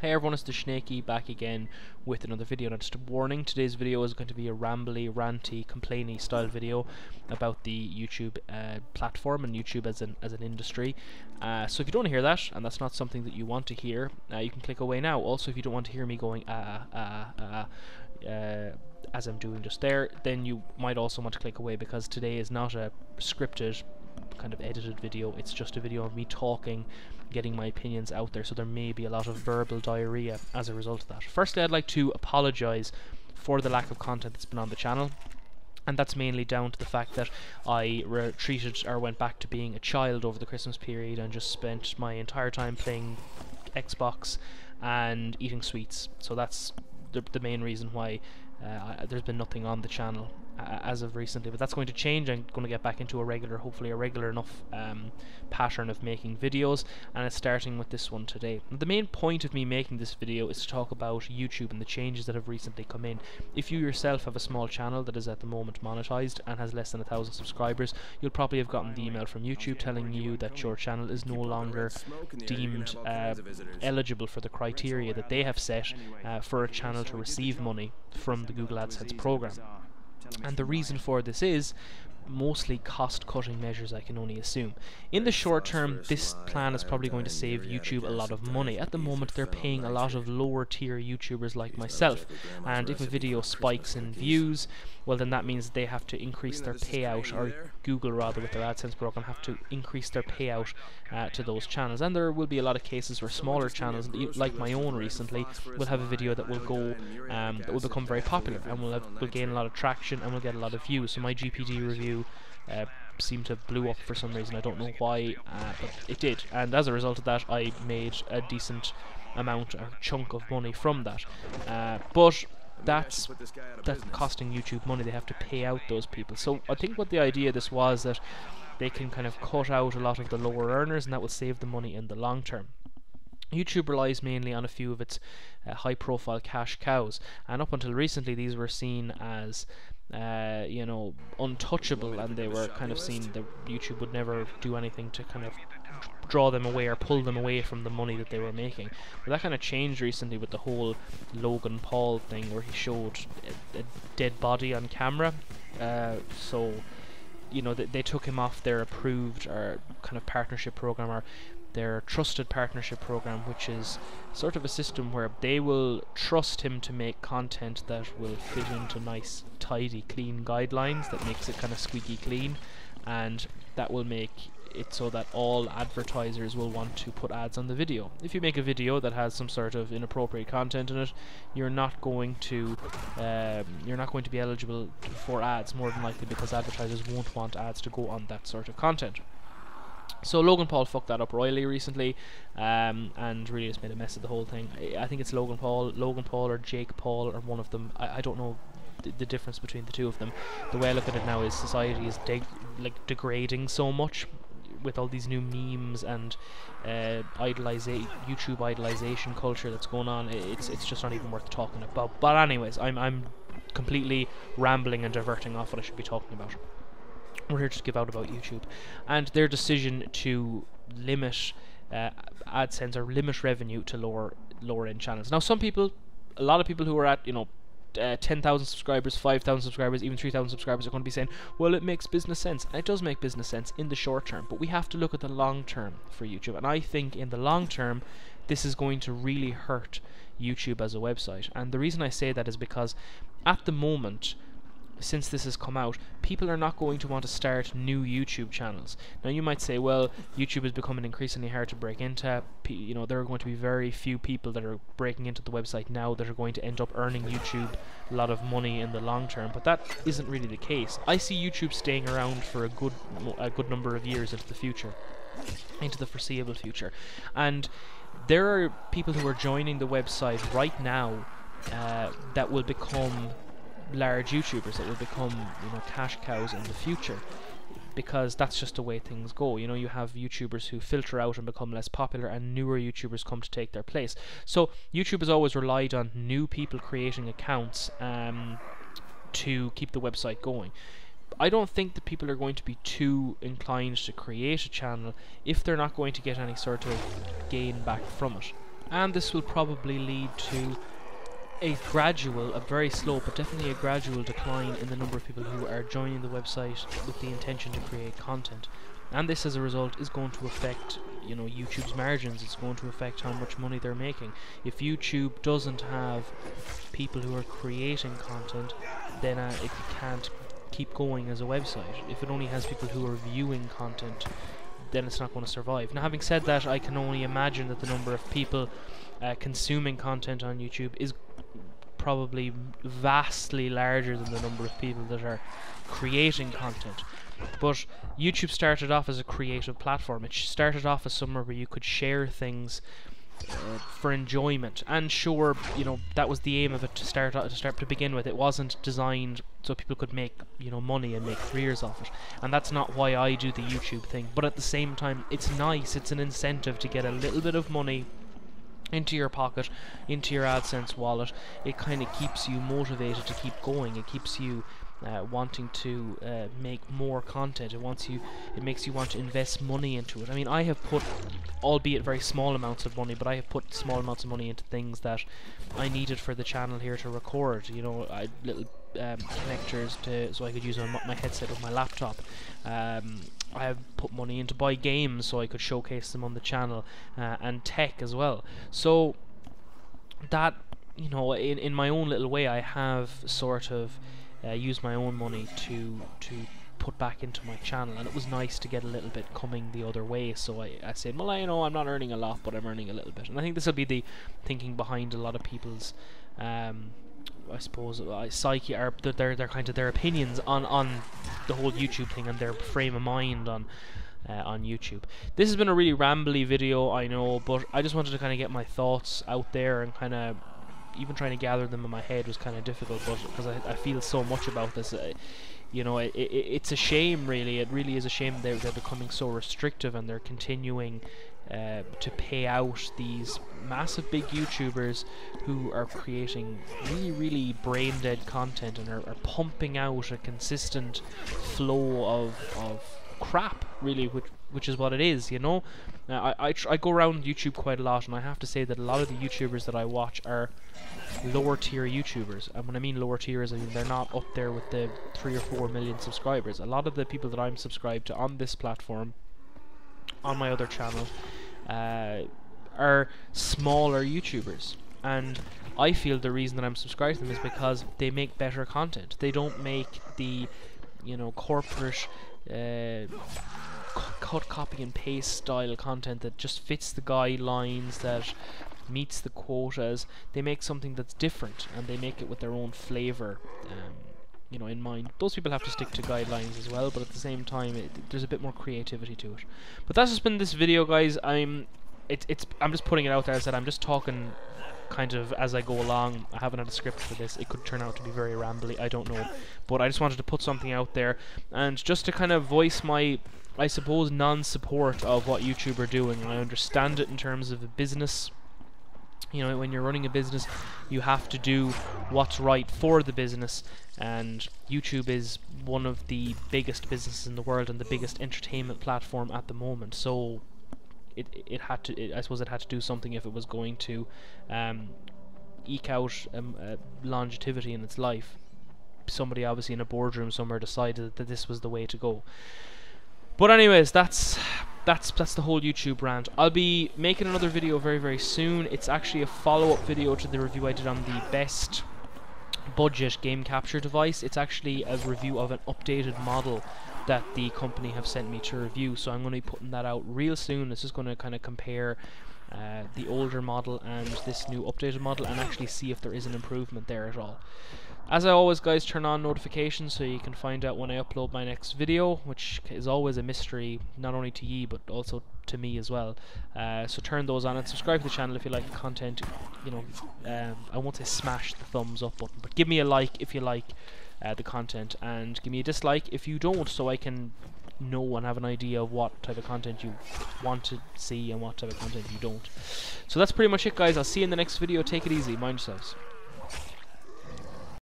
Hey everyone, it's the Snaky back again with another video. Now just a warning, today's video is going to be a rambly, ranty, complainy style video about the YouTube platform and YouTube as an industry. So if you don't want to hear that, and that's not something that you want to hear, you can click away now. Also, if you don't want to hear me going as I'm doing just there, then you might also want to click away, because today is not a scripted kind of edited video. It's just a video of me talking, getting my opinions out there, so there may be a lot of verbal diarrhea as a result of that. Firstly, I'd like to apologise for the lack of content that's been on the channel, and that's mainly down to the fact that I retreated or went back to being a child over the Christmas period and just spent my entire time playing Xbox and eating sweets. So that's the main reason why there's been nothing on the channel as of recently, but that's going to change. I'm going to get back into hopefully a regular enough pattern of making videos, and it's starting with this one today. The main point of me making this video is to talk about YouTube and the changes that have recently come in. If you yourself have a small channel that is at the moment monetized and has less than 1,000 subscribers, you'll probably have gotten the email from YouTube telling you that your channel is no longer deemed eligible for the criteria that they have set for a channel to receive money from the Google AdSense program. And the reason for this is mostly cost-cutting measures, I can only assume. In the short term, this plan is probably going to save YouTube a lot of money. At the moment, they're paying a lot of lower-tier YouTubers like myself, and if a video spikes in views, well, then that means they have to increase their payout, or Google rather, with their AdSense program, have to increase their payout to those channels. And there will be a lot of cases where smaller channels, like my own recently, will have a video that will go, that will become very popular, and will gain a lot of traction, and will get a lot of views. So my GPD review seemed to blew up for some reason. I don't know why, but it did, and as a result of that, I made a decent amount or chunk of money from that. But that's costing YouTube money. They have to pay out those people. So I think what the idea of this was that they can kind of cut out a lot of the lower earners, and that will save the money in the long term. YouTube relies mainly on a few of its high-profile cash cows, and up until recently these were seen as you know, untouchable, and they were kind of seen that YouTube would never do anything to kind of draw them away or pull them away from the money that they were making. But that kind of changed recently with the whole Logan Paul thing, where he showed a dead body on camera. So you know, they took him off their approved or kind of partnership program, or their trusted partnership program, which is sort of a system where they will trust him to make content that will fit into nice, tidy, clean guidelines that makes it kind of squeaky clean, and that will make it so that all advertisers will want to put ads on the video. If you make a video that has some sort of inappropriate content in it, you're not going to be eligible for ads, more than likely, because advertisers won't want ads to go on that sort of content. So Logan Paul fucked that up royally recently, and really just made a mess of the whole thing. I think it's Logan Paul or Jake Paul, or one of them. I don't know the difference between the two of them. The way I look at it now is society is degrading so much with all these new memes and YouTube idolization culture that's going on. It's just not even worth talking about. But anyways, I'm completely rambling and diverting off what I should be talking about. We're here to give out about YouTube and their decision to limit AdSense, or limit revenue to lower end channels. Now, a lot of people who are at 10,000 subscribers, 5,000 subscribers, even 3,000 subscribers are going to be saying, well, it makes business sense. And it does make business sense in the short term, but we have to look at the long term for YouTube. And I think in the long term, this is going to really hurt YouTube as a website. And the reason I say that is because at the moment, since this has come out, people are not going to want to start new YouTube channels. Now, you might say, well, YouTube is becoming increasingly hard to break into. You know, there are going to be very few people that are breaking into the website now that are going to end up earning YouTube a lot of money in the long term, but that isn't really the case. I see YouTube staying around for a good number of years into the future, into the foreseeable future. And there are people who are joining the website right now that will become large YouTubers, that will become, you know, cash cows in the future, because that's just the way things go. You know, you have YouTubers who filter out and become less popular, and newer YouTubers come to take their place. So YouTube has always relied on new people creating accounts to keep the website going. I don't think that people are going to be too inclined to create a channel if they're not going to get any sort of gain back from it. and this will probably lead to a very slow, but definitely a gradual decline in the number of people who are joining the website with the intention to create content. And this, as a result, is going to affect, you know, YouTube's margins. It's going to affect how much money they're making. If YouTube doesn't have people who are creating content, then it can't keep going as a website. If it only has people who are viewing content, then it's not going to survive. Now, having said that, I can only imagine that the number of people consuming content on YouTube is probably vastly larger than the number of people that are creating content. But YouTube started off as a creative platform. It started off as somewhere where you could share things for enjoyment, and sure, you know, that was the aim of it to begin with. It wasn't designed so people could make, you know, money and make careers off it, and that's not why I do the YouTube thing. But at the same time, it's nice, it's an incentive to get a little bit of money into your pocket, into your AdSense wallet. It kind of keeps you motivated to keep going. It keeps you wanting to make more content. It makes you want to invest money into it. I mean, I have put, albeit very small amounts of money, but I have put small amounts of money into things that I needed for the channel here to record. You know, little connectors so I could use my headset with my laptop. I have put money into buy games so I could showcase them on the channel, and tech as well. So that, you know, in my own little way, I have sort of used my own money to put back into my channel, and it was nice to get a little bit coming the other way. So I said, well, you know, I'm not earning a lot, but I'm earning a little bit. And I think this will be the thinking behind a lot of people's I suppose psyche, or their kind of their opinions on the whole YouTube thing, and their frame of mind on YouTube. This has been a really rambly video, I know, but I just wanted to kind of get my thoughts out there, and kind of even trying to gather them in my head was kind of difficult, but because I feel so much about this. You know, it's a shame, really. It really is a shame they're becoming so restrictive, and they're continuing to pay out these massive big YouTubers who are creating really brain dead content, and are pumping out a consistent flow of crap, really, which is what it is, you know. I go around YouTube quite a lot, and I have to say that a lot of the YouTubers that I watch are lower tier YouTubers. And when I mean lower tiers, I mean they're not up there with the 3 or 4 million subscribers. A lot of the people that I'm subscribed to on this platform, on my other channel, are smaller YouTubers, and I feel the reason that I'm subscribed to them is because they make better content. They don't make the, you know, corporate cut, copy and paste style content that just fits the guidelines, that meets the quotas. They make something that's different, and they make it with their own flavor, you know, in mind. Those people have to stick to guidelines as well, but at the same time, there's a bit more creativity to it. But that's just been this video, guys. I'm just putting it out there. As I said, I'm just talking kind of as I go along. I haven't had a script for this. It could turn out to be very rambly, I don't know, but I just wanted to put something out there, and just to kind of voice my, I suppose, non-support of what YouTube are doing. I understand it in terms of a business. You know, when you're running a business, you have to do what's right for the business, and YouTube is one of the biggest businesses in the world and the biggest entertainment platform at the moment. So it had to, I suppose it had to do something if it was going to eke out longevity in its life. Somebody obviously in a boardroom somewhere decided that this was the way to go. But anyways, that's the whole YouTube rant. I'll be making another video very soon. It's actually a follow-up video to the review I did on the best budget game capture device. It's actually a review of an updated model that the company have sent me to review, so I'm going to be putting that out real soon. It's just going to kind of compare the older model and this new updated model, and actually see if there is an improvement there at all. As I always, guys, turn on notifications so you can find out when I upload my next video, which is always a mystery, not only to ye but also to me as well. So turn those on, and subscribe to the channel if you like the content. You know, I won't say smash the thumbs up button, but give me a like if you like the content, and give me a dislike if you don't, so I can know and have an idea of what type of content you want to see and what type of content you don't. So that's pretty much it, guys. I'll see you in the next video. Take it easy, mind yourselves.